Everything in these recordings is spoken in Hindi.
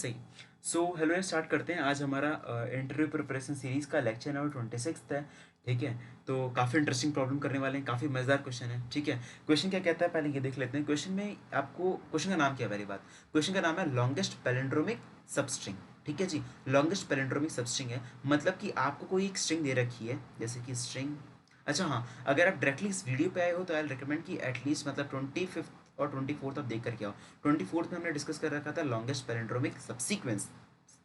सही। सो हेलो, स्टार्ट करते हैं। आज हमारा इंटरव्यू प्रिपरेशन सीरीज़ का लेक्चर नंबर 26 है। ठीक है, तो काफ़ी इंटरेस्टिंग प्रॉब्लम करने वाले हैं, काफ़ी मज़ेदार क्वेश्चन है। ठीक है, क्वेश्चन क्या कहता है पहले ये देख लेते हैं। क्वेश्चन में आपको, क्वेश्चन का नाम क्या है पहली बात, क्वेश्चन का नाम है लॉन्गेस्ट पैलिंड्रोमिक सबस्ट्रिंग। ठीक है जी, लॉन्गेस्ट पैलिंड्रोमिक सबस्ट्रिंग है, मतलब कि आपको कोई एक स्ट्रिंग दे रखी है, जैसे कि स्ट्रिंग। अच्छा हाँ, अगर आप डायरेक्टली इस वीडियो पे आए हो तो आई रिकमेंड कि एटलीस्ट मतलब 25th और 24th आप देख करके आओ। 24th में हमने डिस्कस कर रखा था लॉन्गेस्ट पैलिंड्रोमिक सबसीक्वेंस।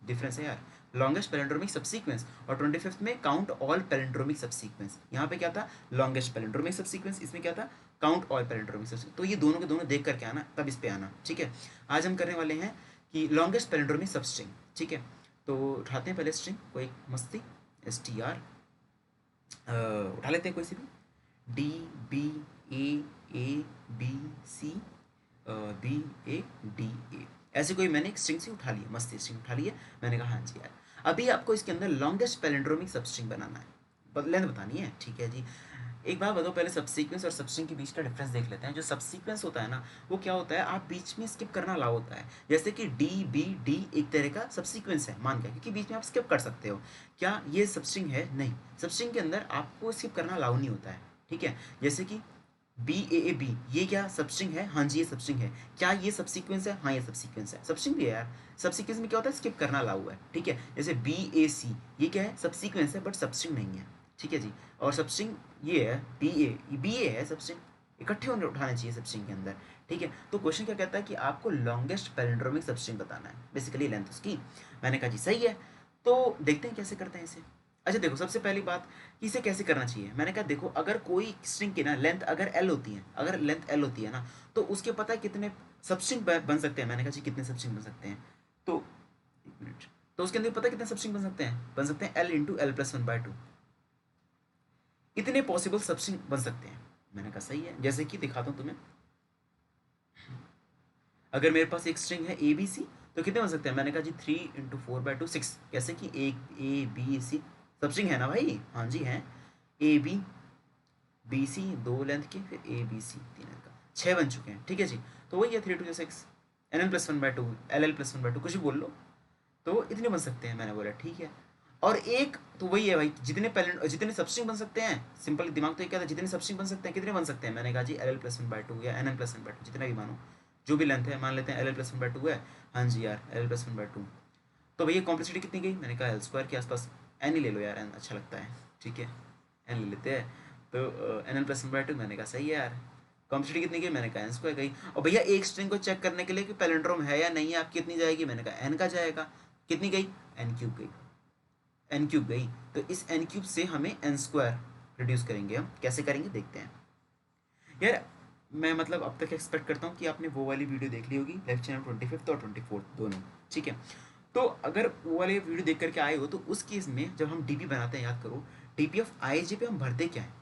डिफरेंस है यार, लॉन्गेस्ट पैलिंड्रोमिक सबसीक्वेंस और 25th में काउंट ऑल पैलिंड्रोमिक सबसीक्वेंस। यहाँ पे क्या था, लॉन्गेस्ट पैलिंड्रोमिक सबसीक्वेंस, इसमें क्या था, काउंट ऑल पैलिंड्रोमिक सबसीक्वेंस। तो ये दोनों के दोनों देख करके आना, तब इस पे आना। ठीक है, आज हम करने वाले हैं कि लॉन्गेस्ट पैलिंड्रोमिक सबस्ट्रिंग। ठीक है, तो उठाते हैं पहले स्ट्रिंग कोई मस्ती, STR उठा लेते हैं कोई सी भी, DBA, ABC, BADA, ऐसे कोई मैंने एक स्ट्रिंग से उठा लिया, मस्त स्ट्रिंग उठा लिया। मैंने कहा हाँ जी यार, अभी आपको इसके अंदर लॉन्गेस्ट पैलिंड्रोमिक सबस्ट्रिंग बनाना है, लेंथ बतानी है। ठीक है जी, एक बात बताओ, पहले सबसीक्वेंस और सबस्ट्रिंग के बीच का डिफरेंस देख लेते हैं। जो सबसीक्वेंस होता है ना, वो क्या होता है, आप बीच में स्किप करना अलाउ होता है। जैसे कि DBD एक तरह का सबसीक्वेंस है मान गया, क्योंकि बीच में आप स्किप कर सकते हो। क्या ये सबस्ट्रिंग है? नहीं, सबस्ट्रिंग के अंदर आपको स्किप करना अलाउ नहीं होता है। ठीक है, जैसे कि BAAB, ये क्या सबस्ट्रिंग है? हाँ जी, ये सबस्ट्रिंग है। क्या ये सबसीक्वेंस है? हाँ, ये सबसीक्वेंस है, सबस्ट्रिंग भी है यार। सबसीक्वेंस में क्या होता है, स्किप करना अलाउ है। ठीक है, जैसे BAC, ये क्या है, सबसीक्वेंस है बट सबस्ट्रिंग नहीं है। ठीक है जी, और सबस्ट्रिंग ये है BA है, सबस्ट्रिंग इकट्ठे होने उठाने चाहिए सबस्ट्रिंग के अंदर। ठीक है, तो क्वेश्चन क्या कहता है कि आपको लॉन्गेस्ट पैलिंड्रोमिक सबस्ट्रिंग बताना है, बेसिकली लेंथ उसकी। मैंने कहा जी सही है, तो देखते हैं कैसे करते हैं इसे। अच्छा देखो, सबसे पहली बात कि इसे कैसे करना चाहिए। मैंने कहा देखो, अगर कोई स्ट्रिंग की ना लेंथ अगर L होती है, अगर लेंथ L होती है ना, तो उसके पता है कितने सबस्ट्रिंग बन सकते हैं। मैंने कहा जी कितने सबस्ट्रिंग बन सकते हैं, तो एक मिनट, तो उसके अंदर पता है कितने सबस्ट्रिंग बन सकते हैं L इंटू L+1/2, इतने पॉसिबल सबस्ट्रिंग बन सकते हैं। मैंने कहा सही है, जैसे कि दिखाता हूँ तुम्हें। अगर मेरे पास एक स्ट्रिंग है ABC, तो कितने बन सकते हैं। मैंने कहा जी 3 × 4/2 6, कैसे कि एक ABC सबस्ट्रिंग है ना भाई, हाँ जी है। ABC दो लेंथ के, फिर ABC तीन लेंथ का, 6 बन चुके हैं। ठीक है जी, तो वही है 3 × 2 = 6, NN+1/2, LL+1/2 कुछ भी बोल लो, तो इतने बन सकते हैं। मैंने बोला ठीक है, और एक तो वही है भाई, जितने सबस्ट्रिंग बन सकते हैं, सिंपल दिमाग तो ये कहता है जितने सबस्ट्रिंग बन सकते हैं, कितने बन सकते हैं। मैंने कहा जी LL+1/2 या NN+1/2, जितना भी मानो, जो भी लेंथ है, मान लेते हैं LL+1/2 है। हाँ जी यार, LL+1/2, तो भैया कॉम्प्लेक्सिटी कितनी गई। मैंने कहा L² के आसपास, N ही ले लो यार, N अच्छा लगता है। ठीक है, N ले लेते हैं, तो NN+1/2। मैंने कहा सही है यार, कॉम्प्लेक्सिटी कितनी गई। मैंने कहा N² गई। और भैया एक स्ट्रिंग को चेक करने के लिए कि पैलिंड्रोम है या नहीं है, आप कितनी जाएगी। मैंने कहा N का जाएगा, कितनी गई, N³ गई, N³ गई। तो इस N³ से हमें N² रिड्यूस करेंगे। हम कैसे करेंगे देखते हैं यार। मैं मतलब अब तक एक्सपेक्ट करता हूँ कि आपने वो वाली वीडियो देख ली होगी, लेक्चर नंबर 25th और 24th दोनों। ठीक है, तो अगर वो वाले वीडियो देख करके आए हो, तो उस केस में जब हम DP बनाते हैं, याद करो DP(i)j पे हम भरते क्या है।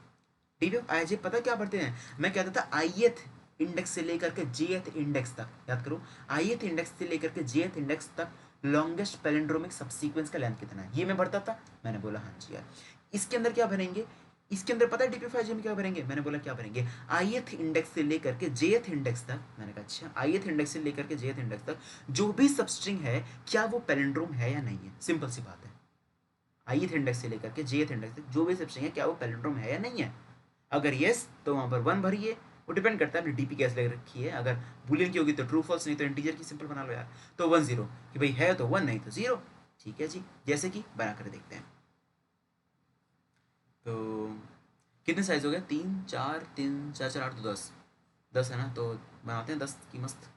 DP(i)j पता क्या भरते हैं, मैं कहता था ith इंडेक्स से लेकर के jth इंडेक्स तक, याद करो ith इंडेक्स से लेकर के jth इंडेक्स तक लॉन्गेस्ट पैलिंड्रोमिक सबसीक्वेंस का लेंथ कितना है, ये मैं भरता था। मैंने बोला हाँ जी यार, इसके अंदर क्या भरेंगे, इसके अंदर पता है DP(i)j में क्या भरेंगे। मैंने बोला क्या भरेंगे, ith इंडेक्स से लेकर के jth इंडेक्स तक। मैंने कहा अच्छा, ith इंडेक्स से लेकर के jth इंडेक्स तक जो भी सबस्ट्रिंग है, क्या वो पैलिंड्रोम है या नहीं है। सिंपल सी बात है, ith इंडेक्स से लेकर के jth इंडेक्स तक जो भी सबस्ट्रिंग है, क्या वो पैलिंड्रोम है या नहीं है। अगर यस, तो वहां पर 1 भरिए, वो डिपेंड करता है अपनी DP कैसे लग रखी है। अगर बुलियन की होगी तो ट्रू फॉल्स, नहीं तो इंटीजर की सिंपल बना लो यार। तो 1 0 कि भाई है तो 1, नहीं तो 0। ठीक है जी, जैसे कि बना कर देखते हैं। तो कितने साइज हो गया, 3 4 3 4 4 8 तो 10, 10 है ना, तो बनाते हैं 10 की मस्त।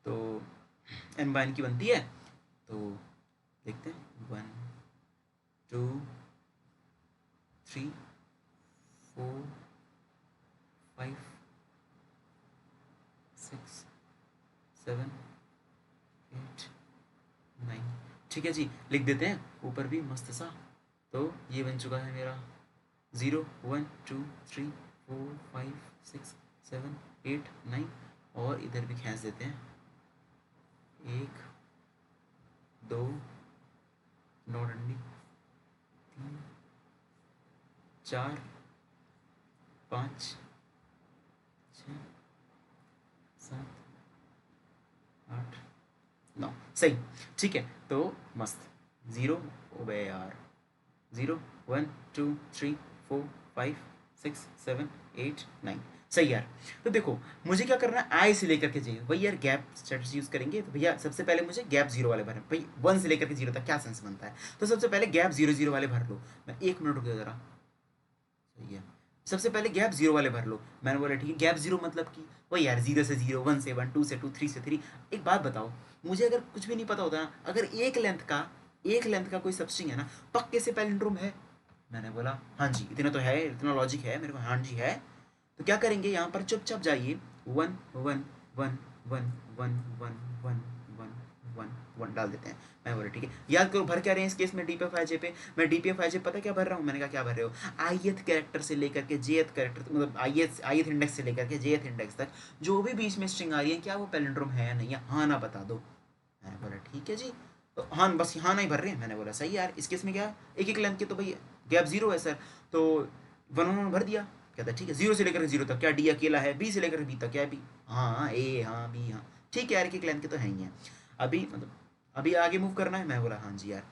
तो M/N की बनती है, तो देखते हैं 1 2 3 4 5 6 7 8 9। ठीक है जी, लिख देते हैं ऊपर भी मस्त सा। तो ये बन चुका है मेरा 0 1 2 3 4 5 6 7 8 9, और इधर भी खींच देते हैं 1 2 9 डंडी 3 4 5 6 7 8 9। सही, ठीक है। तो मस्त, 0 ओ बे यार, 0 1 2 3 4 5 6 7 8 9, सही यार। तो देखो मुझे क्या करना है, आई से लेकर के जे, वही यार गैप स्ट्रेटजी यूज करेंगे। तो भैया सबसे पहले मुझे गैप जीरो वाले भरने, भाई 1 से लेकर के 0 तक क्या सेंस बनता है, तो सबसे पहले गैप 0 0 वाले भर लो। मैं 1 मिनट रुक जाओ जरा, सही है। सबसे पहले गैप जीरो वाले भर लो। मैंने बोला ठीक है, गैप जीरो मतलब कि वही यार 0 से 0, 1 से 1, 2 से 2, 3 से 3। एक बात बताओ, मुझे अगर कुछ भी नहीं पता होता ना, अगर एक लेंथ का कोई सबस्ट्रिंग है ना, पक्के से पैलिंड्रोम है। मैंने बोला हाँ जी, इतना तो है, इतना लॉजिक है मेरे को, हाँ जी है। तो क्या करेंगे, यहाँ पर चुपचाप जाइए, 1 1 1 1 1 1 1 1 1 1 डाल देते हैं। मैं बोला ठीक है, याद करो भर क्या रहे हैं इस केस में डीपीएफ पे। मैं डीपीएफ पता क्या भर रहा हूँ, मैंने कहा क्या भर रहे हो, आईएथ कैरेक्टर से लेकर के जेएथ कैरेक्टर, मतलब आईएथ इंडेक्स से लेकर के जेएथ इंडेक्स तक जो भी बीच में स्ट्रिंग आ रही है, क्या वो पैलिंड्रोम है या नहीं है, हाँ ना बता दो। मैंने बोला ठीक है जी, तो हाँ बस हाँ नहीं भर रहे हैं। मैंने बोला सही यार, इस केस में क्या एक एक लेंथ के तो भाई गैप जीरो है सर, तो 1 1 भर दिया। कहता है ठीक है, 0 से लेकर 0 तक क्या डी अकेला है, बी से लेकर बी तक क्या है बी, हाँ ए हाँ बी हाँ, ठीक है यार, एक एक लेंथ के तो है ही है। अभी मतलब अभी आगे मूव करना है। मैं बोला हाँ जी यार।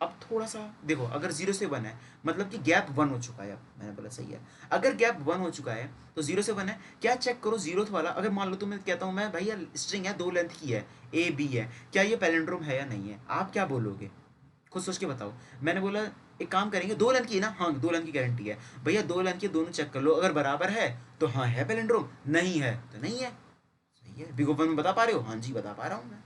अब थोड़ा सा देखो, अगर 0 से 1 है मतलब कि गैप 1 हो चुका है। अब मैंने बोला सही है, अगर गैप 1 हो चुका है तो 0 से 1 है, क्या चेक करो 0 वाला, अगर मान लो तो मैं कहता हूँ मैं भाई यार स्ट्रिंग है 2 लेंथ की है, ए बी है, क्या ये पैलिंड्रोम है या नहीं है, आप क्या बोलोगे, खुद सोच के बताओ। मैंने बोला एक काम करेंगे, 2 लेंथ की है ना, हाँ 2 लेंथ की गारंटी है भैया, 2 लेंथ की दोनों चेक कर लो, अगर बराबर है तो हाँ है पैलिंड्रोम, नहीं है तो नहीं है। सही है, बिग ओपन में बता पा रहे हो, हाँ जी बता पा रहा हूँ मैं।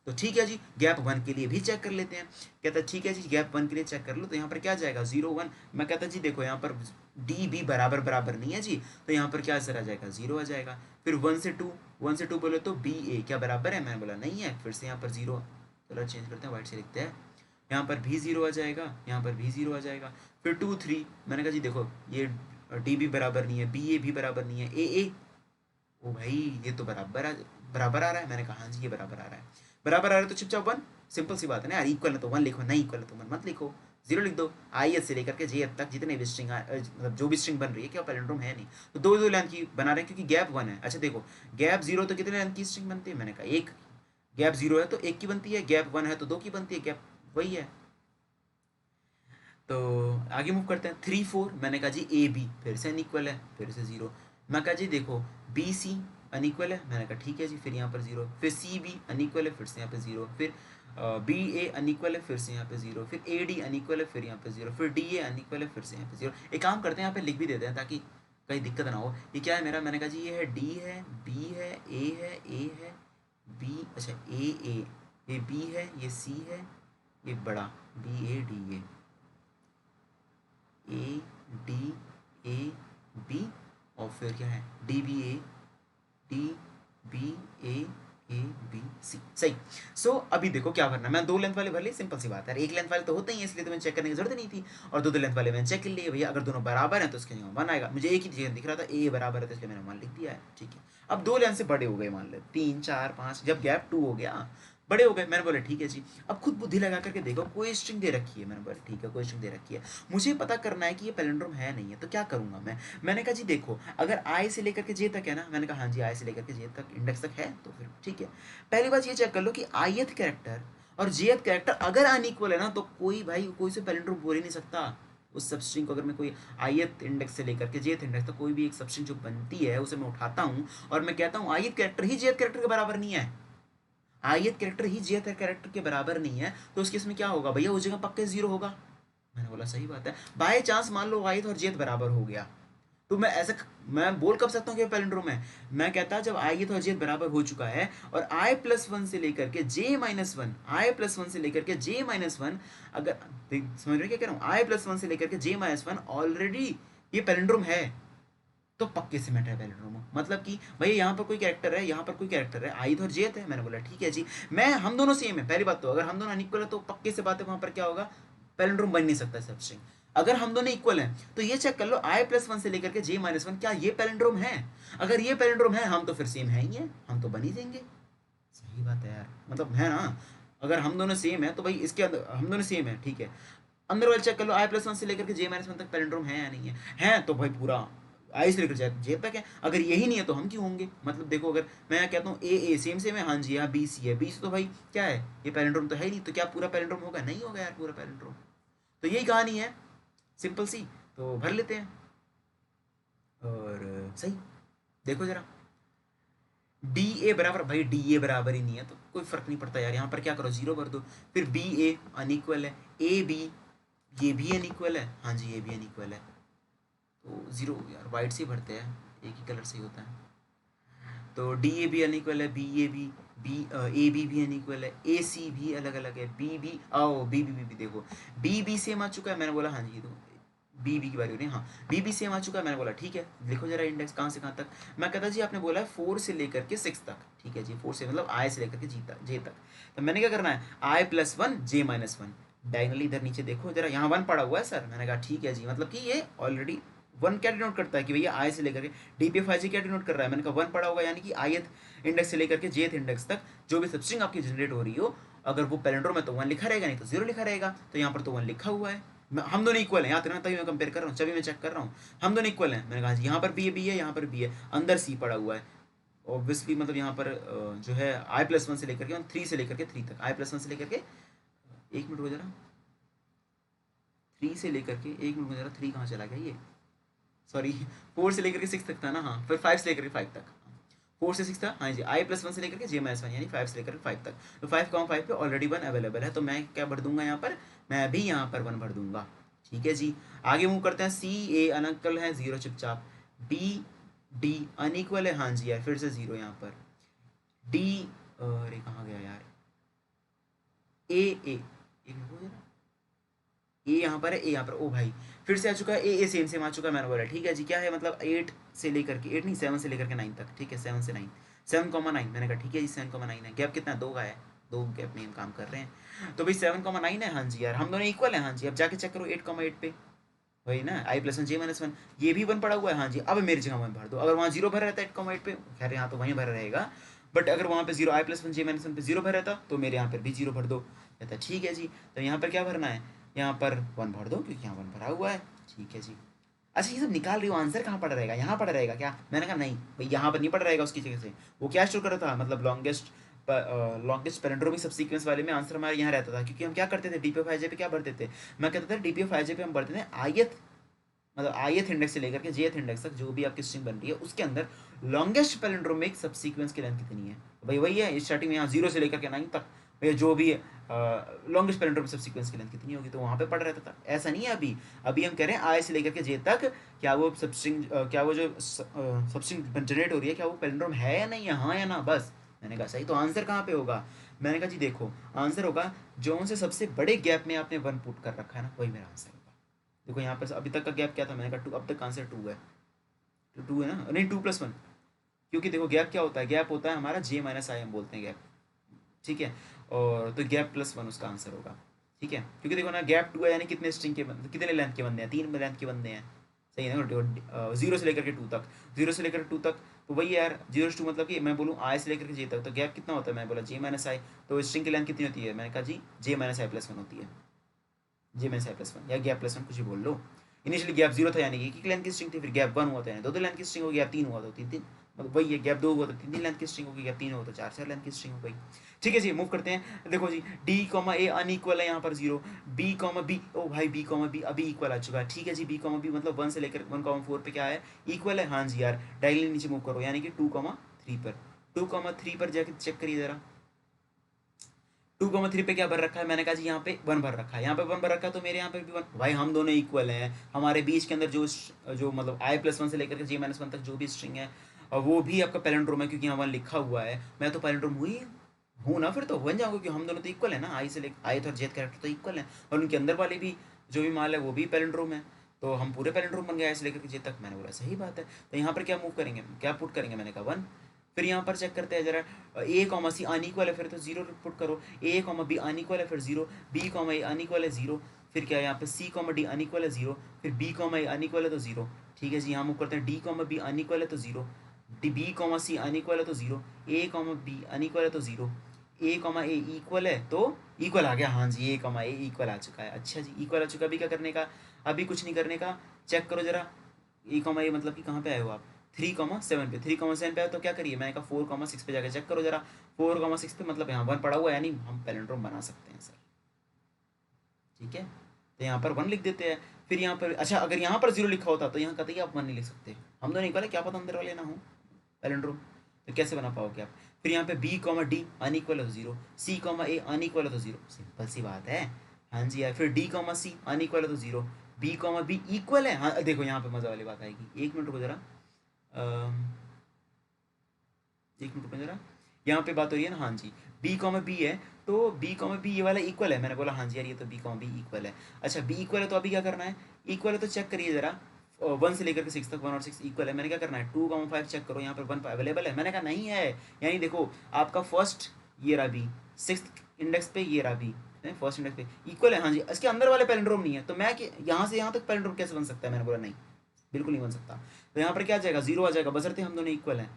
तो ठीक है जी, गैप 1 के लिए भी चेक कर लेते हैं। कहता है ठीक है जी, गैप 1 के लिए चेक कर लो, तो यहाँ पर क्या जाएगा 0 1। मैं कहता जी देखो यहाँ पर डी बी बराबर बराबर नहीं है जी, तो यहाँ पर क्या असर आ जाएगा, 0 आ जाएगा। फिर 1 से 2 बोले तो बी ए क्या बराबर है, मैंने बोला नहीं है, फिर से यहाँ पर 0, कलर चेंज करते हैं, वाइट से लिखते हैं, यहाँ पर भी 0 आ जाएगा, यहाँ पर भी 0 आ जाएगा। फिर 2 3, मैंने कहा जी देखो ये डी बी बराबर नहीं है, बी ए भी बराबर नहीं है, ए ओ भाई ये तो बराबर आ रहा है। मैंने कहा हाँ जी ये बराबर आ रहा है, बराबर आ रहा है तो चुपचाप 1, सिंपल सी बात है ना यार, इक्वल है तो 1 लिखो, नहीं इक्वल है तो 1 मत लिखो, 0 लिख दो। आई एस से लेकर के जे तक जितने भी स्ट्रिंग मतलब जो भी स्ट्रिंग बन रही है क्या पैलिंड्रोम है नहीं, तो 2 2 लेंथ की बना रहे हैं क्योंकि गैप 1 है। अच्छा देखो गैप 0 तो कितने लेंथ की स्ट्रिंग बनती है, मैंने कहा एक, गैप 0 है तो 1 की बनती है, गैप 1 है तो 2 की बनती है, गैप वही है। तो आगे मूव करते हैं, 3 4, मैंने कहा जी ए बी फिर से अनइक्वल है, फिर से 0। मैं कहा जी देखो बी सी अनइक्वल है, मैंने कहा ठीक है जी, फिर यहाँ पर 0, फिर सी बी अनइक्वल है, फिर से यहाँ पे 0, फिर बी ए अनइक्वल है, फिर से यहाँ पे 0, फिर ए डी अनइक्वल है, फिर यहाँ पे 0, फिर डी ए अनइक्वल है, फिर से यहाँ पे 0। एक काम करते हैं यहाँ पे लिख भी देते हैं ताकि कहीं दिक्कत ना हो। ये क्या है मेरा, मैंने कहा जी ये है डी है, बी है, ए है, बी, अच्छा ए, ये बी है, ये सी है, ये बड़ा B A D A D A B, और फिर क्या है D B A D B A B C, सही। सो अभी देखो क्या करना है, मैं 2 लेंथ वाले भर लिए, सिंपल सी बात है, एक लेंथ वाले तो होते ही है इसलिए तो मैंने चेक करने की जरूरत नहीं थी, और 2 2 लेंथ वाले मैंने चेक कर लिए भैया, अगर दोनों बराबर हैं तो इसके जगह 1 आएगा। मुझे एक ही चीज दिख रहा था ए बराबर है तो इसलिए मैंने 1 लिख दिया है, ठीक है। अब 2 लेंथ से बड़े हो गए, मान ले 3 4 5, जब गैप 2 हो गया बड़े हो गए, मैंने बोला ठीक है जी। अब खुद बुद्धि लगा करके देखो, कोई स्ट्रिंग दे रखी है, मैंने बोला ठीक है कोई स्ट्रिंग दे रखी है, मुझे पता करना है कि ये पैलिंड्रोम है नहीं है, तो क्या करूंगा मैंने कहा जी देखो अगर आई से लेकर के जे तक है ना, मैंने कहा हाँ जी आई से लेकर के जे तक इंडेक्स तक है तो फिर ठीक है। पहली बात ये चेक कर लो कि आईएथ कैरेक्टर और जेएथ कैरेक्टर अगर अनइक्वल है ना, तो कोई भाई कोई से पैलिंड्रोम बोल ही नहीं सकता। उस सबस्ट्रिंग को अगर मैं कोई आईएथ इंडेक्स से लेकर के जेएथ इंडेक्स तक कोई भी एक सबस्ट्रिंग जो बनती है उसे मैं उठाता हूँ और मैं कहता हूँ आईएथ कैरेक्टर ही जेएथ कैरेक्टर के बराबर नहीं है, आयत कैरेक्टर ही जेथ कैरेक्टर के बराबर नहीं है, तो उस केस में क्या होगा भैया, उस जगह पक्के 0 होगा। मैंने बोला सही बात है। बाय चांस मान लो आयत और जेथ बराबर हो गया, तो मैं ऐसा मैं बोल कब सकता हूँ कि पैलिंड्रोम है, मैं कहता जब आयत और जेथ बराबर हो चुका है और i+1 से लेकर के j-1, i+1 से लेकर के j-1, अगर समझ रहे क्या कह रहा हूँ, i+1 से लेकर के j-1 ऑलरेडी ये पैलिंड्रोम है, तो पक्के से मैटर है पैलिंड्रोम। मतलब कि भैया यहाँ पर कोई कैरेक्टर है, यहाँ पर कोई कैरेक्टर है, आयत और जेथ है। मैंने बोला ठीक है जी, मैं हम दोनों सेम है। पहली बात तो अगर हम दोनों अनइक्वल है तो पक्के से बात है वहां पर क्या होगा, पैलिंड्रोम बन नहीं सकता सबस्ट्रिंग। अगर हम दोनों इक्वल हैं तो ये चेक कर लो i+1 से लेकर के j-1 क्या ये पैलिंड्रोम है, अगर ये पैलिंड्रोम है हम तो फिर सेम है ही है, हम तो बन ही देंगे। सही बात है यार, मतलब है ना, अगर हम दोनों सेम है तो भाई इसके अंदर हम दोनों सेम है, ठीक है। अंदर वाले चेक कर लो i+1 से लेकर के j-1 तक पैलिंड्रोम है या नहीं है, तो भाई पूरा आई से लेकर जे तक है, अगर यही नहीं है तो हम क्यों होंगे? मतलब देखो, अगर मैं कहता हूँ ए सेम सेम है, हाँ जी, यहाँ बी सी है, बी सी तो भाई क्या है, ये पैरेंड्रोम तो है ही नहीं, तो क्या पूरा पैरेंड्रोम होगा? नहीं होगा यार पूरा पैरेंड्रोम। तो यही कहानी है, सिंपल सी। तो भर लेते हैं, और सही देखो जरा, डी ए बराबर, भाई डी ए बराबर ही नहीं है तो कोई फर्क नहीं पड़ता यार, यहाँ पर क्या करो, जीरो भर दो। फिर बी ए अनइक्वल है, ए बी, ये भी अनइक्वल है, हाँ जी ये भी अनइक्वल है, तो जीरो यार वाइट से ही भरते हैं, एक ही कलर से ही होता है। तो डी ए भी अनइक्वल है, बी ए भी, बी ए बी भी अनइक्वल है, ए सी भी अलग अलग है, बी बी आओ बी बी भी देखो, बी बी सेम आ चुका है, मैंने बोला हाँ जी, तो बी बी की बारी हो रही है, हाँ बी बी सेम आ चुका है, मैंने बोला ठीक है, लिखो जरा इंडेक्स कहाँ से कहाँ तक। मैं कहता जी आपने बोला है 4 से लेकर के 6 तक, ठीक है जी, 4 से मतलब आई से लेकर के जी तक, जे तक। तो मैंने क्या करना है, आई प्लस वन जे माइनस वन, डायगनली इधर नीचे देखो जरा, यहाँ वन पड़ा हुआ है सर, मैंने कहा ठीक है जी, मतलब कि ये ऑलरेडी वन क्या डिनोट करता है कि भैया आई से लेकर के डी पी एफ आई जी क्या डिनोट कर रहा है, मैंने कहा वन पड़ा होगा, यानी कि आईएथ इंडेक्स से लेकर के जेथ इंडेक्स तक जो भी सबस्ट्रिंग आपकी जनरेट हो रही हो, अगर वो पैरेंड्रोम है तो वन लिखा रहेगा, नहीं तो जीरो लिखा रहेगा। तो यहाँ पर तो वन लिखा हुआ है, हम दोनों इक्वल हैं, यहाँ तक ना, तभी मैं कंपेयर कर रहा हूँ, तभी मैं चेक कर रहा हूँ, हम दोनों इक्वल हैं। मैंने कहा यहाँ पर बी है, यहाँ पर बी है, अंदर सी पड़ा हुआ है ऑब्वियसली, मतलब यहाँ पर जो है आई प्लस वन से लेकर के थ्री से लेकर के थ्री तक, आई प्लस वन से लेकर के, एक मिनट हो जरा, थ्री से लेकर के, एक मिनट हो जरा, थ्री कहाँ चला गया ये, सॉरी, 4 से लेकर के 6 तक था ना, हाँ फिर 5 से लेकर के 5 तक, 4 से 6 था, हाँ जी, आई प्लस वन से लेकर के जे माइनस वन, यानी 5 से लेकर के 5 तक। तो 5,5 पे ऑलरेडी वन अवेलेबल है, तो मैं क्या भर दूंगा यहाँ पर, मैं भी यहाँ पर वन भर दूंगा, ठीक है जी। आगे मूव करते हैं, सी ए अनइक्वल है, जीरो चुपचाप, बी डी अनइक्वल है, हाँ जी यार फिर से जीरो यहाँ पर, डी, अरे कहाँ गया यार, ए ए, एक मिनट हो जरा, ए यहाँ पर है, ए यहाँ पर, ओ भाई फिर से आ चुका है, ए सेम सेम आ चुका है, मैंने बोला ठीक है जी, क्या है मतलब 8 से लेकर के, 8 नहीं 7 से लेकर के 9 तक, ठीक है 7 से 9, 7,9, मैंने कहा ठीक है जी 7,9 है, गैप कितना है, दो का है, दो गैप में हम काम कर रहे हैं, तो भाई 7,9 है, हाँ जी यार हम दोनों इक्वल है, हाँ जी, अब जाके चेक करो 8,8 पे, वही ना आई प्लस वन जे माइनस वन, ये भी वन पड़ा हुआ है, हाँ जी, अब मेरी जगह वन भर दो, अगर वहाँ जीरो भर रहता है 8,8 पे, खैर यहाँ तो वहीं भर रहेगा, बट अगर वहाँ पे जीरो आई प्लस वन जे माइनस वन पे जीरो भर रहता तो मेरे यहाँ पर भी जीरो भर दो, कहता ठीक है जी, तो यहाँ पर क्या भरना है, यहाँ पर वन भर दो क्योंकि यहाँ वन भरा हुआ है, ठीक है जी। अच्छा ये सब निकाल रही हो, आंसर कहाँ पड़ा रहेगा, यहाँ पड़ा रहेगा क्या, मैंने कहा नहीं भाई यहाँ पर नहीं पड़ा रहेगा, उसकी जगह से वो क्या स्टोर कर रहा था, मतलब लॉन्गेस्ट पैरेंड्रोमिक सबसीक्वेंस वाले में आंसर हमारे यहाँ रहता था, क्योंकि हम क्या करते थे डीपीएफ आईजे पे क्या भरते थे, मैं कहता था डीपीएफ आईजे पे हम भरते थे आयत, मतलब आईएथ इंडेक्स से लेकर के जेथ इंडेक्स तक जो भी आपकी स्ट्रिंग बन रही है उसके अंदर लॉन्गेस्ट पैलिंड्रोमिक सब सीक्वेंस की लेंथ कितनी है, भाई वही है स्टार्टिंग में यहाँ जीरो से लेकर के 9 तक, भैया जो भी लॉन्गेस्ट पैलिंड्रोमिक सब सीक्वेंस की लेंथ कितनी होगी, तो वहाँ पे पड़ रहता था, ऐसा नहीं है अभी। अभी हम कह रहे हैं आई से लेकर के जे तक क्या वो सबस्ट्रिंग, क्या वो जो सबस्ट्रिंग जनरेट हो रही है क्या वो पैलिंड्रोम है या नहीं है, हाँ या ना, बस। मैंने कहा सही, तो आंसर कहाँ पे होगा, मैंने कहा जी देखो आंसर होगा जो उनसे सबसे बड़े गैप में आपने वन पुट कर रखा है ना, वही मेरा आंसर होगा। देखो यहाँ पर अभी तक का गैप क्या था, मैंने कहा टू, अब तक आंसर टू है, तो टू है ना, नहीं 2+1, क्योंकि देखो गैप क्या होता है, गैप होता है हमारा जे माइनस आई, हम बोलते हैं गैप, ठीक है, और तो गैप प्लस वन उसका आंसर होगा, ठीक है, क्योंकि देखो ना गैप टू है यानी कितने स्ट्रिंग के कितने लेंथ के बंदे हैं, 3 लेंथ के बंदे हैं, सही है ना, जीरो से लेकर के टू तक, जीरो से लेकर टू तक, तो वही है यार, जीरो से टू मतलब कि मैं बोलूँ आई से लेकर के जे तक, तो गैप कितना होता है, मैं बोला जे माइनस आई, तो स्ट्रिंग की लेंथ कितनी होती है, मैंने कहा जी जे माइनस आई प्लस वन होती है, जे माइनस आई प्लस वन या गैप प्लस वन कुछ भी बोल लो। इनिशियली गैप जीरो था यानी कि एक लेंथ की स्ट्रिंग थी, फिर गैप वन हुआ था यानी दो लेंथ की स्ट्रिंग हो गया, तीन हुआ तो तीन तीन, मतलब वही है, गैप दो हुआ तो तीन लेंथ की स्ट्रिंग हो गई, गैप तीन हुआ तो चार लेंथ की स्ट्रिंग हो गई, ठीक है जी। मूव करते हैं, देखो जी डी कॉमा ए अनइक्वल है यहाँ पर जीरो, बी कॉमा बी, ओ भाई बी कॉमा बी अभी इक्वल आ चुका है, ठीक है जी, बी कॉमा बी मतलब 1 से लेकर 1,4 पे क्या है, इक्वल है, हाँ जी यार डायरेक्टली नीचे मूव करो, यानी कि 2,3 पर, 2,3 पर जाके चेक करिए जरा, 2,3 पे क्या भर रखा है, मैंने कहा जी यहाँ पे वन भर रखा है, यहाँ पे वन भर रखा है, तो मेरे यहाँ पे भी वन, भाई हम दोनों इक्वल हैं, हमारे बीच के अंदर जो जो मतलब आई प्लस वन से लेकर के जे माइनस वन तक जो भी स्ट्रिंग है, और वो भी आपका पैलेंड्रोम है, क्योंकि यहाँ वन लिखा हुआ है, मैं तो पैलेंड्रोम हुई हूँ ना, फिर तो बन जाऊँगा, क्योंकि हम दोनों तो इक्वल है ना, आई से लेकर आई और जेड कैरेक्टर तो इक्वल है, और उनके अंदर वाले भी जो भी माल है वो भी पैलेंड्रोम है, तो हम पूरे पैलेंड्रोम बन गए आई से लेकर के जे तक, मैंने बोला सही बात है। तो यहाँ पर क्या मूव करेंगे, क्या पुट करेंगे, मैंने कहा वन, फिर यहाँ पर चेक करते हैं जरा, ए कॉमा सी अनइक्वल है, फिर तो जीरो पुट करो, ए कॉमा बी अनइक्वल है, फिर जीरो, बी कॉमा ए अनइक्वल है जीरो, फिर क्या है यहाँ पे सी कॉमा डी अनइक्वल है जीरो, फिर बी कॉमा ए अनइक्वल है तो जीरो, ठीक है जी। यहाँ मूव करते हैं, डी कॉमा बी अनइक्वल है तो जीरो, डी बी कॉमा सी अनइक्वल है तो जीरो, ए कॉमा बी अनइक्वल है तो जीरो, ए कॉमा ए इक्वल है तो इक्वल आ गया, हाँ जी ए कॉमा ए इक्वल आ चुका है, अच्छा जी इक्वल आ चुका, अभी क्या करने का, अभी कुछ नहीं करने का, चेक करो जरा, ए कॉमा ए मतलब कि कहाँ पे आए हो आप, 3,7 पे, 3,7 पे आए तो क्या करिए, मैंने कहा 4,6 पे जाके चेक करो जरा, 4,6 पे मतलब यहाँ 1 पड़ा हुआ है, यानी हम पैलेंड्रोम बना सकते हैं सर। ठीक है, तो यहाँ पर 1 लिख देते हैं। फिर यहाँ पर अच्छा, अगर यहाँ पर 0 लिखा होता तो यहाँ कहते आप 1 नहीं लिख सकते, हम तो नहीं कहले, क्या पता अंदर वाले ना हो पैलेंड्रोम, तो कैसे बना पाओगे आप। फिर यहाँ पे बी कॉमा डी अनइक्वल है तो 0, सी कॉमा ए अनइक्वल है तो 0, सिंपल सी बात है। हाँ जी यार, फिर डी कॉमा सी अनइक्वल है तो 0, बी कॉमा बी इक्वल है, हाँ देखो यहाँ पे मजा वाली बात आएगी, एक मिनट रुको जरा, एक मिनट रुको जरा, यहाँ पे बात हो रही है ना, हाँ जी, बी कॉमा बी है, तो बी कॉमा बी ये वाला इक्वल है, मैंने बोला हाँ जी यार ये तो बी कॉमा बी इक्वल है। अच्छा बी इक्वल है तो अभी क्या करना है, इक्वल है तो चेक करिए जरा, 1 से लेकर के 6 तक, 1 और 6 इक्वल है, मैंने क्या करना है 2,5 चेक करो, यहाँ पर 1 अवेलेबल है, मैंने कहा नहीं है, यानी देखो आपका फर्स्ट ये रहा बी, 6th इंडेक्स पे ये रहा बी, फर्स्ट इंडेक्स पे इक्वल है, हाँ जी, इसके अंदर वाले पैलेंड्रोम नहीं है, तो मैं यहाँ से यहाँ तक पैलेंड्रोम कैसे बन सकता है, मैंने बोला नहीं, बिल्कुल नहीं बन सकता। तो यहाँ पर क्या आ जाएगा, 0 आ जाएगा, बशर्ते हम दोनों इक्वल हैं।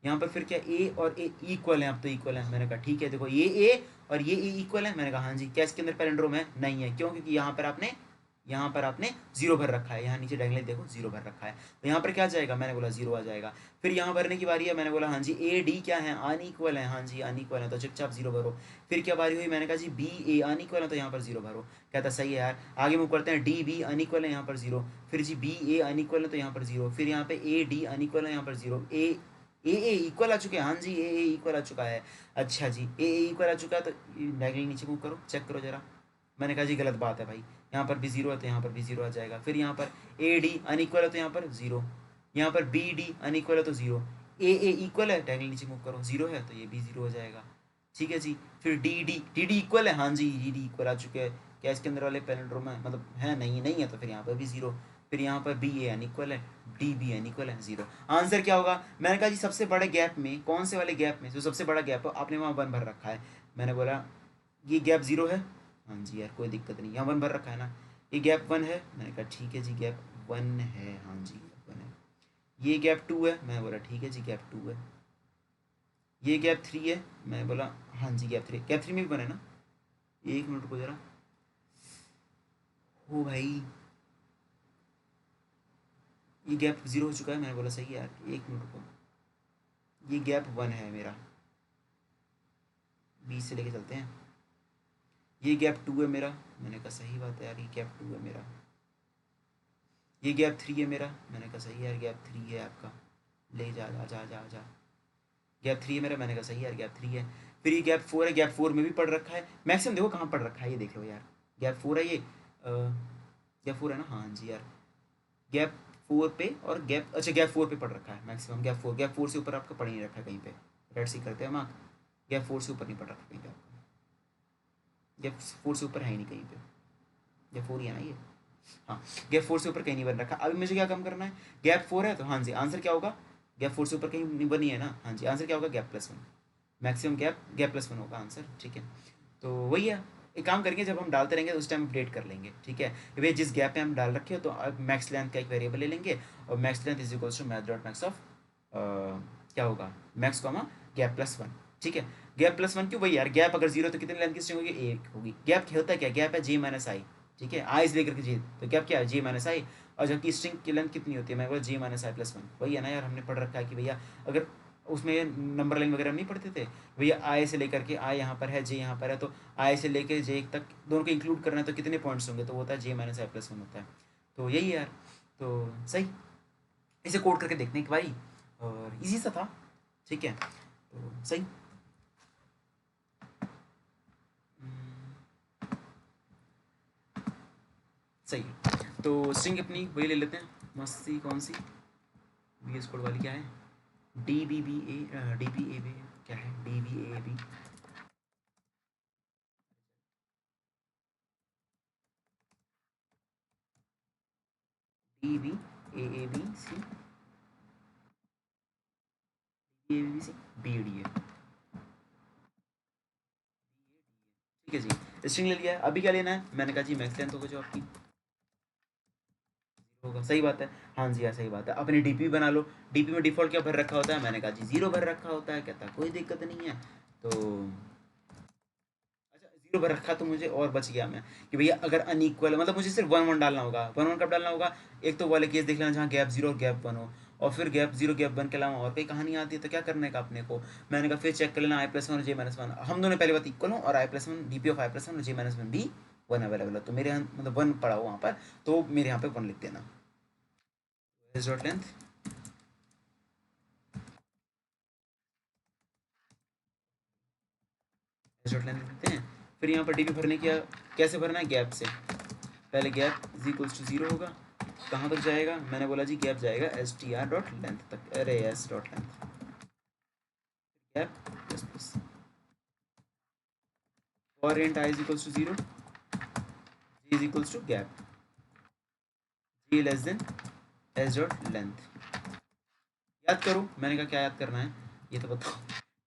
यहाँ पर फिर क्या ए और ए इक्वल है, अब तो इक्वल है, मैंने कहा ठीक है, देखो ये ए और ये ए इक्वल है, मैंने कहा हाँ जी, क्या इसके अंदर पैलेंड्रोम है, नहीं है, क्यों, क्योंकि यहाँ पर आपने 0 भर रखा है, यहाँ नीचे डायगोनली देखो 0 भर रखा है, तो यहाँ पर क्या आ जाएगा, मैंने बोला 0 आ जाएगा। फिर यहाँ भरने की बारी है, मैंने बोला हाँ जी ए डी क्या है, अनइक्वल है, हाँ जी अनइक्वल है, तो चुपचाप 0 भरो। फिर क्या बारी हुई, मैंने कहा जी बी ए अनइक्वल है, तो यहाँ पर 0 भरो, कहता सही है यार, आगे मूव करते हैं, डी बी अनइक्वल है, यहाँ पर 0, फिर जी बी ए अनइक्वल है, तो यहाँ पर 0, फिर यहाँ पे ए डी अनइक्वल है, यहाँ पर 0, ए इक्वल आ चुके हैं, हाँ जी ए इक्वल आ चुका है। अच्छा जी ए इक्वल आ चुका है, तो डायगोनली नीचे मूव करो, चेक करो जरा, मैंने कहा जी गलत बात है भाई, यहाँ पर भी 0 है तो यहाँ पर भी 0 आ जाएगा। फिर यहाँ पर ए डी अनइक्वल है तो यहाँ पर 0, यहाँ पर बी डी अनइक्वल है तो 0, ए इक्वल है, डायगोनली नीचे मूव करो, 0 है तो ये भी 0 हो जाएगा। ठीक है जी, फिर डी डी इक्वल है, हाँ जी डी डी इक्वल आ चुके हैं, क्या इसके अंदर वाले पैलेंड्रोम है, मतलब है नहीं, नहीं है तो फिर यहाँ पर भी 0, फिर यहाँ पर बी ए अनइक्वल है, डी बी अनइक्वल है, 0। आंसर क्या होगा, मैंने कहा जी सबसे बड़े गैप में, कौन से वाले गैप में, जो सबसे बड़ा गैप है आपने वहाँ 1 भर रखा है, मैंने बोला ये गैप 0 है, हाँ जी यार कोई दिक्कत नहीं, यहाँ 1 भर रखा है ना, ये गैप 1 है, मैंने कहा ठीक है जी गैप 1 है, हाँ जी गैप 1 है, ये गैप 2 है, मैंने बोला ठीक है जी गैप 2 है, ये गैप 3 है, मैंने बोला हाँ जी गैप 3 में भी 1 है ना, एक मिनट को जरा, ओ भाई ये गैप 0 हो चुका है, मैंने बोला सही है यार, एक मिनट को, ये गैप 1 है मेरा, 20 से लेके चलते हैं, ये गैप 2 है मेरा, मैंने कहा सही बात है यार ये गैप 2 है मेरा, ये गैप 3 है मेरा, मैंने कहा सही है यार गैप 3 है आपका, ले जा जा जा जा जा, गैप 3 है मेरा, मैंने कहा सही है यार गैप 3 है। फिर ये गैप 4 है, गैप 4 में भी पढ़ रखा है, मैक्सिमम देखो कहाँ पढ़ रखा है, ये देख लो यार, गैप 4 है ये, गैप 4 है ना, हाँ जी यार गैप 4 पे, और गैप, अच्छा गैप 4 पे पढ़ रखा है मैक्सिमम, गैप 4 से ऊपर आपका पढ़ नहीं रखा है कहीं पे, रेड सी करते हैं मार्क, गैप 4 से ऊपर नहीं पढ़ रखा कहीं पे आपका, गैप 4 से ऊपर है ही नहीं कहीं पे, गैप 4 ही है ना ये, हाँ गैप 4 से ऊपर कहीं नहीं बन रखा। अभी मुझे क्या कम करना है, गैप 4 है तो हाँ जी आंसर क्या होगा, गैप 4 से ऊपर कहीं नहीं बनी है ना, हाँ जी आंसर क्या होगा गैप+1, मैक्सिमम गैप+1 होगा आंसर। ठीक है, तो वही है, एक काम करेंगे जब हम डालते रहेंगे तो उस टाइम अपडेट कर लेंगे, ठीक है, वे जिस गैप पे हम डाल रखे हो तो अब मैक्स लेंथ का एक वेरिएबल ले लेंगे, और max length is equals to math dot max of क्या होगा, मैक्स कॉमा गैप+1। ठीक है, गैप+1 क्यों, वही यार गैप अगर 0 तो कितनी लेंथ की स्ट्रिंग होगी, 1 होगी, गैप होता क्या, गैप है j-i, ठीक है, आई से लेकर के जे, तो गैप क्या है j-i, और जबकि स्ट्रिंग की लेंथ कितनी होती है, मैं बोला j-i+1, वही है ना यार, हमने पढ़ रखा है कि भैया अगर उसमें नंबर लाइन वगैरह नहीं पढ़ते थे भैया, आई से लेकर के आई यहाँ पर है, जे यहाँ पर है, तो आई से लेकर जे तक दोनों को इंक्लूड करना है तो कितने पॉइंट्स होंगे, तो वो होता है j-i+1 होता है, तो यही है यार, तो सही, इसे कोड करके देखने के भाई, और इजी सा था, ठीक है, तो सही। सही है, तो स्ट्रिंग अपनी वही ले लेते हैं, मस्त सी, कौन सी, वी एस कोड वाली क्या है, D B B A, D B A B, क्या है D B A B, D B A B C, A B C B D A, ठीक है जी, स्ट्रिंग ले लिया है, अभी क्या लेना है, मैंने कहा जी मैक्स लेंथ होगा जो आपकी होगा, सही बात है, हाँ जी हाँ सही बात है, अपनी डीपी बना लो, डीपी में डिफॉल्ट क्या भर रखा होता है, मैंने कहा जी 0 भर रखा होता है, कहता कोई दिक्कत नहीं है, तो अच्छा जीरो पर रखा तो मुझे और बच गया मैं कि भैया अगर अनइक्वल मतलब मुझे सिर्फ वन वन डालना होगा। वन वन कब डालना होगा, एक तो वाले केस देख लेना जहाँ गैप जीरो और गैप वन हो, और फिर गैप जीरो गैप वन के अलावा और कोई कहानी आती है तो क्या करने का अपने को। मैंने कहा फिर चेक कर लेना आई प्लस वन और जे माइनस वन, हम दोनों पहले बात इक्वल हो और i plus one D P of i plus one और जे माइनस वन भी वन अवेलेबल है, तो मेरे यहाँ मतलब वन पड़ा हो वहाँ पर, तो मेरे यहाँ पे वन लिख देना। डॉट लेंथ डॉट लेंथ लिखते हैं। फिर यहाँ पर डी पी भरने की कैसे भरना है, गैप से। पहले gap is equals to zero होगा, कहाँ तक जाएगा, मैंने बोला जी गैप जाएगा S T R dot length तक, अरे S dot length gap plus plus और int I is equals to zero, g is equals to gap, g less than S dot length. याद करो मैंने कहा क्या याद करना है ये तो बताओ,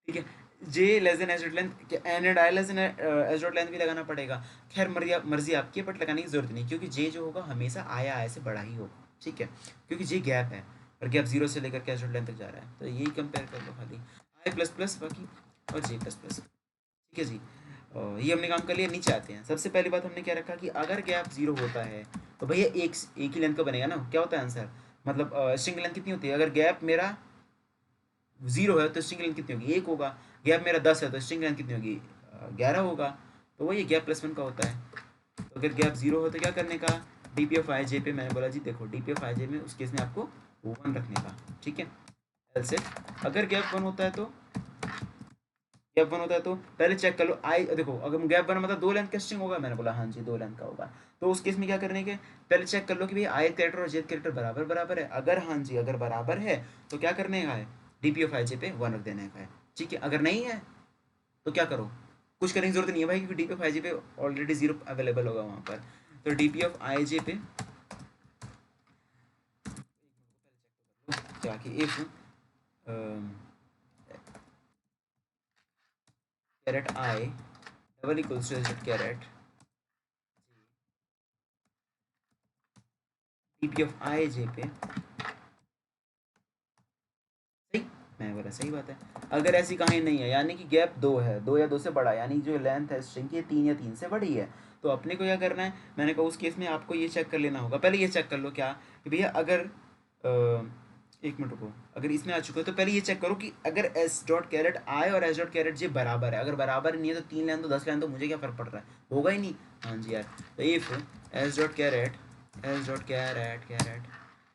ठीक है। J less than S dot length n and i less than S dot length भी लगाना पड़ेगा। खैर मर्जी मर्जी आपकी है, बट लगाने की जरूरत नहीं, क्योंकि जे जो होगा हमेशा आया आया से बड़ा ही होगा, ठीक है, क्योंकि जे गैप है और गैप जीरो से लेकर के एस डॉट लेंथ तक जा रहा है, तो यही कंपेयर कर लो खाली आई प्लस प्लस बाकी और जे प्लस प्लस, ठीक है जी। ये हमने काम कर लिया। नीचे आते हैं। सबसे पहली बात हमने क्या रखा कि अगर गैप जीरो होता है तो भैया एक ही लेंथ का बनेगा ना, क्या होता है आंसर, मतलब स्ट्रिंग लेंथ कितनी होती है, अगर गैप मेरा जीरो है तो स्ट्रिंग लेंथ कितनी होगी, एक होगा। गैप मेरा 10 है तो स्ट्रिंग लेंथ कितनी होगी, 11 होगा। तो वही गैप प्लस वन का होता है। तो अगर गैप जीरो हो तो क्या करने का, D P of i j पे मैंने बोला जी देखो डी पी ऑफ आई जे में उस केस में आपको वन रखने का, ठीक है। एल से अगर गैप वन होता है तो गैप वन होता है तो पहले चेक कर लो आई, देखो अगर गैप वन मतलब दो लेंथ का स्ट्रिंग होगा, मैंने बोला हाँ जी दो लेंथ का होगा, तो उस केस में क्या करने के पहले चेक कर लो कि भाई आई कैरेक्टर और जेड कैरेक्टर बराबर बराबर है, अगर हाँ जी अगर बराबर है तो क्या करने का है, डीपी ऑफ आई जे पे वन रख देने का है, ठीक है। अगर नहीं है तो क्या करो, कुछ करने की जरूरत नहीं है भाई, क्योंकि डीपी ऑफ आई जे पे ऑलरेडी जीरो अवेलेबल होगा वहाँ पर। तो डीपी ऑफ आई जे पे जाके if caret i double equals to caret DP of i j पे, सही, मैं बोला सही बात है। अगर ऐसी कहानी नहीं है यानी कि गैप दो है, दो या दो से बड़ा, यानी जो लेंथ है स्ट्रिंग की तीन या तीन से बड़ी है, तो अपने को क्या करना है, मैंने कहा उस केस में आपको ये चेक कर लेना होगा। पहले ये चेक कर लो क्या कि भैया अगर एक मिनट रुको, अगर इसमें आ चुका है तो पहले ये चेक करो कि अगर एस डॉट कैरेट आई और एस डॉट कैरेट जे बराबर है, अगर बराबर नहीं है तो तीन लेंथ तो 10 लेंथ तो मुझे क्या फर्क पड़ रहा है, होगा ही नहीं। हाँ जी यार, तो if s dot caret caret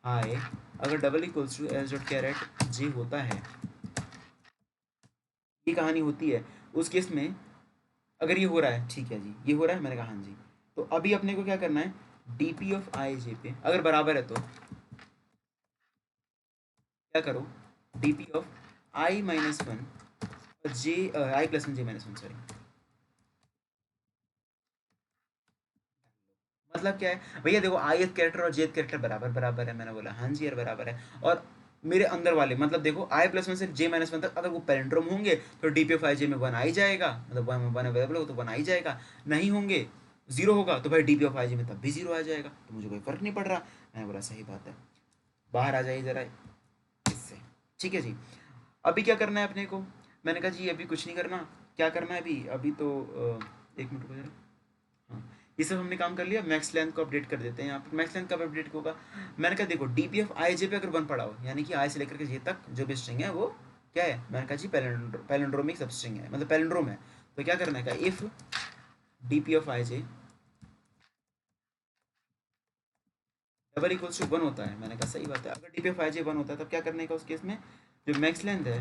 i अगर double equals to s dot caret j होता है, ये कहानी होती है उस केस में, अगर ये हो रहा है ठीक है जी, ये हो रहा है, मैंने कहा हाँ जी, तो अभी अपने को क्या करना है, D P of i j पे अगर बराबर है तो क्या करो, D P of I minus one J I plus one J minus one, sorry, मतलब क्या है भैया देखो आई कैरेक्टर और जे कैरेक्टर बराबर बराबर है, मैंने बोला हाँ जी यार बराबर है। और मेरे अंदर वाले मतलब देखो आई प्लस वन से जे माइनस वन तक अगर वो पैरेंड्रोम होंगे तो डी पी एफ आई जे में वन आ ही जाएगा, मतलब वन वन अवेलेबल हो तो वन आ ही जाएगा, नहीं होंगे जीरो होगा तो भाई डी पी एफ आई जे में तब भी जीरो आ जाएगा, तो मुझे कोई फर्क नहीं पड़ रहा। मैंने बोला सही बात है, बाहर आ जाइए ज़रा इससे, ठीक है जी। अभी क्या करना है अपने को, मैंने कहा जी अभी कुछ नहीं करना, क्या करना है अभी, अभी तो एक मिनट रुको जरा, हाँ ये सब हमने काम कर लिया। मैक्स लेंथ को अपडेट कर देते हैं यहाँ पर, मैक्स लेंथ कब अपडेट होगा, मैंने कहा देखो D P F I j पे अगर वन पड़ा हो यानी कि आई से लेकर के जे तक जो भी स्ट्रिंग है वो क्या है, मैंने कहा जी पैलेंड्रोमिक सब स्ट्रिंग है, मतलब पैलेंड्रोम है, तो क्या करना है, if D P F I J double equals to one होता है, मैंने कहा सही बात है, अगर D P F I J one होता है तब क्या करने का उस केस में, जो मैक्स लेंथ है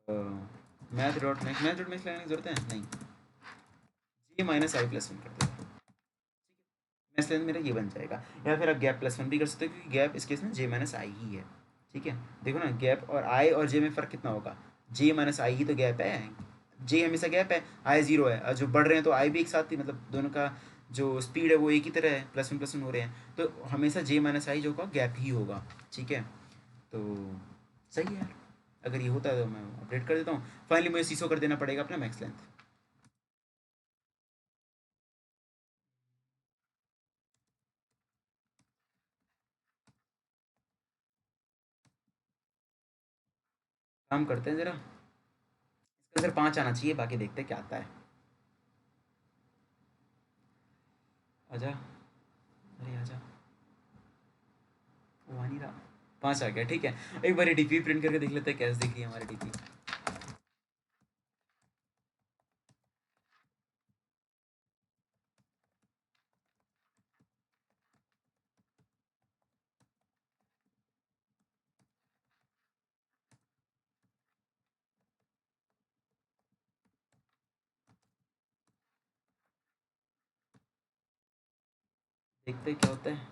मैथ डॉट मैक्स लगाने की जरूरत है नहीं, जे माइनस आई प्लस वन कर देगा, मैक्स लेंथ मेरा ये बन जाएगा, या फिर आप गैप प्लस वन भी कर सकते हो क्योंकि गैप इस केस में जे माइनस आई ही है, ठीक है। देखो ना गैप और आई और जे में फ़र्क कितना होगा, जे माइनस आई ही तो गैप है, जे हमेशा गैप है, आई जीरो है, और जो बढ़ रहे हैं तो आई भी एक साथ ही, मतलब दोनों का जो स्पीड है वो एक ही तरह है, प्लस वन हो रहे हैं, तो हमेशा जे माइनस आई जो होगा गैप ही होगा, ठीक है। तो सही है यार, अगर ये होता है तो मैं अपडेट कर देता हूँ। फाइनली मुझे सीसो कर देना पड़ेगा अपना मैक्स लेंथ। काम करते हैं ज़रा, तो सिर्फ 5 आना चाहिए, बाकी देखते हैं क्या आता है। आजा, अरे आजा, वो आ नहीं रहा। 5 आ गया, ठीक है। एक बार डीपी प्रिंट करके देख लेते हैं कैसे दिख रही है हमारी डीपी। देखते हैं क्या होता है।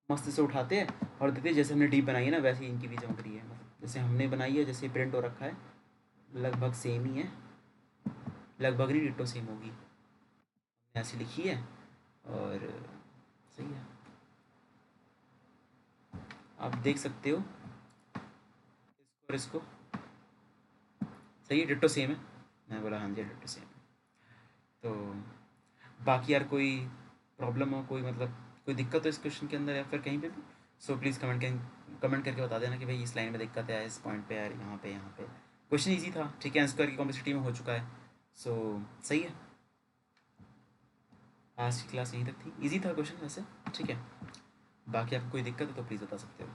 मस्त से उठाते हैं और देखते हैं, जैसे हमने डीप बनाई है ना वैसे ही इनकी भी चमक रही है, मतलब जैसे हमने बनाई है, जैसे प्रिंट हो रखा है लगभग सेम ही है। लगभग नहीं, डिट्टो सेम होगी। हमने ऐसी लिखी है और सही है, आप देख सकते हो इसको और इसको। सही है, डिट्टो सेम है। मैं बोला हाँ जी डिट्टो सेम है। तो बाकी यार कोई प्रॉब्लम हो, कोई मतलब कोई दिक्कत हो इस क्वेश्चन के अंदर या फिर कहीं पे भी, सो प्लीज़ कमेंट करके बता देना कि भाई इस लाइन में दिक्कत है, इस पॉइंट पे यार, यहाँ पे। क्वेश्चन इजी था, ठीक है, आंसर की कॉम्प्लेक्सिटी में हो चुका है। सो सही है। आज की क्लास यहीं तक थी, इजी था क्वेश्चन वैसे, ठीक है। बाकी आपको कोई दिक्कत है तो प्लीज़ बता सकते हो।